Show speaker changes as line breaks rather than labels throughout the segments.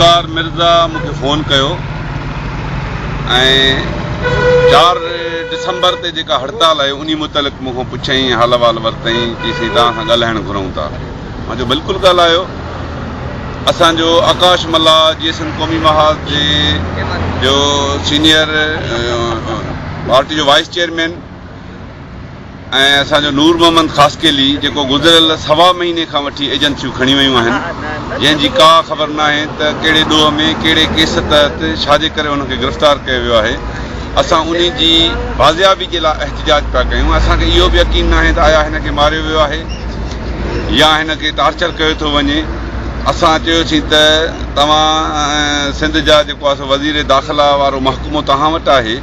ज़ुल्फ़िकार मिर्ज़ा मूंखे फ़ोन कयो ऐं 4 डिसंबर ते जेका हड़ताल आहे उन मुतलिक़ मूंखां पुछियईं, हाल वाल वरितईं कि साईं तव्हां सां ॻाल्हाइणु घुरूं था। मां चयो बिल्कुलु ॻाल्हायो। असांजो आकाश मल्ला GSM क़ौमी महाज जो सीनियर पार्टी जो वाइस चेयरमैन ऐं असांजो नूर मोहम्मद ख़ासकेली जेको गुज़िरियल 1.25 महीने खां वठी एजेंसियूं खणी वियूं आहिनि, जंहिंजी का ख़बर न आहे त कहिड़े ॾोह में कहिड़े केस तहत छाजे करे उनखे गिरफ़्तार कयो वियो आहे। असां उन जी बाज़ियाबी जे लाइ एहतिजाज पिया कयूं। असांखे इहो बि यकीन न आहे त आया हिन खे मारियो वियो आहे या हिन खे टार्चर कयो थो वञे। असां चयोसीं त तव्हां सिंध जा जेको आहे सो वज़ीर दाख़िला वारो महकमो तव्हां वटि आहे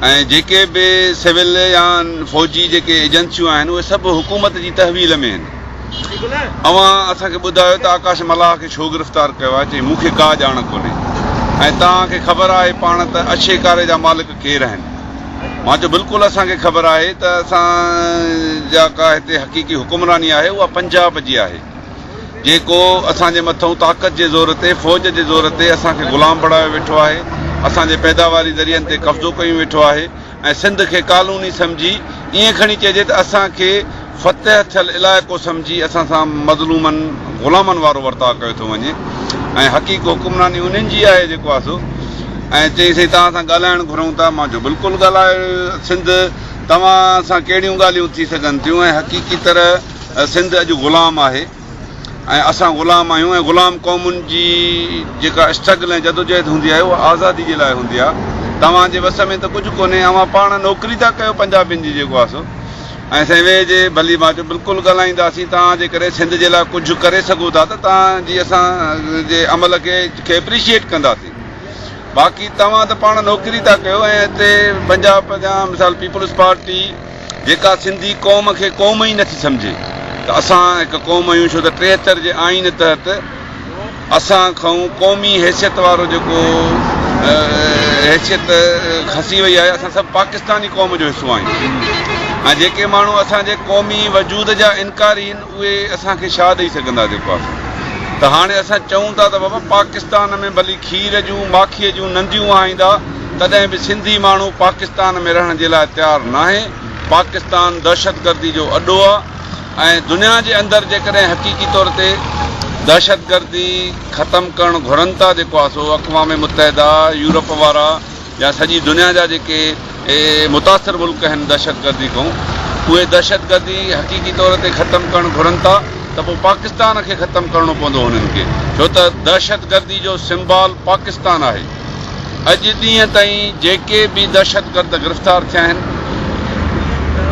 ऐं जेके बि सिविल या फ़ौजी जेके एजेंसियूं आहिनि उहे सभु हुकूमत जी तहवील में आहिनि। अवां असांखे ॿुधायो त आकाश मल्लाह खे छो गिरफ़्तार कयो आहे। चई मूंखे का ॼाण कोन्हे ऐं तव्हांखे ख़बर आहे पाण त अछे कारे जा मालिक केरु आहिनि। मां चयो बिल्कुलु असांखे ख़बर आहे त असांजा का हिते हक़ीक़ी हुकुमरानी आहे उहा पंजाब जी आहे, जेको असांजे मथां ताक़त जे ज़ोर ते फ़ौज जे ज़ोर ते असांखे ग़ुलाम बणायो वेठो आहे, असांजे पैदावारी ज़रियनि ते कब्ज़ो कयूं वेठो आहे ऐं सिंध खे कानूनी सम्झी ईअं खणी चइजे त असांखे फ़तह थियल इलाइक़ो सम्झी असां सां मज़लूमनि ग़ुलामनि वारो वर्ताव कयो थो वञे ऐं हक़ीक़ हुकुमरानी उन्हनि जी आहे जेको आहे सो। ऐं चई साईं तव्हां सां ॻाल्हाइणु घुरूं था। मां चयो बिल्कुलु ॻाल्हायो। सिंध तव्हां सां कहिड़ियूं ॻाल्हियूं थी सघनि थियूं ऐं हक़ीक़ी तरह सिंध अॼु ग़ुलाम आहे ऐं असां ग़ुलाम आहियूं ऐं ग़ुलाम क़ौमुनि जी जेका स्ट्रगल ऐं जदोजहद हूंदी आहे उहा आज़ादी जे लाइ हूंदी आहे। तव्हांजे वस में त कुझु कोन्हे, अवां पाण नौकिरी था कयो पंजाबियुनि जी जेको आहे सो। ऐं साईं वेझे भली मां चयो बिल्कुलु ॻाल्हाईंदासीं। तव्हां जे करे सिंध जे लाइ कुझु करे सघो था त तव्हांजी असांजे अमल खे एप्रिशिएट कंदासीं। बाक़ी तव्हां त पाण नौकिरी था कयो ऐं हिते पंजाब जा मिसाल पीपल्स पार्टी जेका सिंधी क़ौम खे क़ौम ई नथी सम्झे त असां हिकु क़ौम आहियूं, छो त 73 जे आइन तहत असां खां क़ौमी हैसियत वारो जेको हैसियत खसी वई आहे। असां सभु पाकिस्तानी क़ौम जो हिसो आहियूं ऐं जेके माण्हू असांजे क़ौमी वजूद जा इनकारी आहिनि उहे असांखे छा ॾेई सघंदा जेको आहे। त हाणे असां चऊं था त बाबा पाकिस्तान में भली खीर जूं माखीअ जूं नंदियूं आईंदा तॾहिं बि सिंधी माण्हू पाकिस्तान में रहण जे लाइ तयारु न आहे। पाकिस्तान दहशतगर्दी जो अॾो आहे ऐं दुनिया जे अंदरि जेकॾहिं हक़ीक़ी तौर ते दहशतगर्दी ख़तमु करणु घुरनि था जेको आहे सो अक़वाम मुतहिदा, यूरोप वारा या सॼी दुनिया जा जेके मुतासिर मुल्क आहिनि दहशतगर्दी खां, उहे दहशतगर्दी हक़ीक़ी तौर ते ख़तमु करणु घुरनि था त पोइ पाकिस्तान खे ख़तमु करिणो पवंदो हुननि खे, छो त दहशतगर्दी जो सिंबॉल पाकिस्तान आहे। अॼु ॾींहं ताईं जेके बि दहशतगर्द गिरफ़्तार थिया आहिनि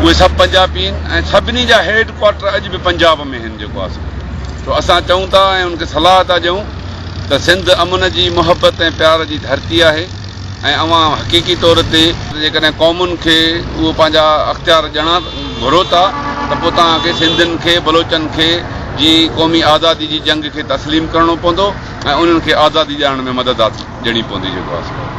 उहे सभु पंजाबी आहिनि ऐं सभिनी जा हेड क्वार्टर अॼु बि पंजाब में आहिनि जेको आहे। तो असां चऊं था ऐं उनखे सलाह था ॾियूं त सिंध अमन जी मुहबत ऐं प्यार जी धरती आहे ऐं अवां हक़ीक़ी तौर ते जेकॾहिं क़ौमुनि खे उहो पंहिंजा अख़्तियार ॼणा घुरो था त पोइ तव्हांखे सिंधियुनि खे बलोचनि खे जी क़ौमी आज़ादी जी जंग खे तस्लीम करिणो पवंदो ऐं उन्हनि खे आज़ादी ॾियण में मदद ॾियणी पवंदी जेको आहे।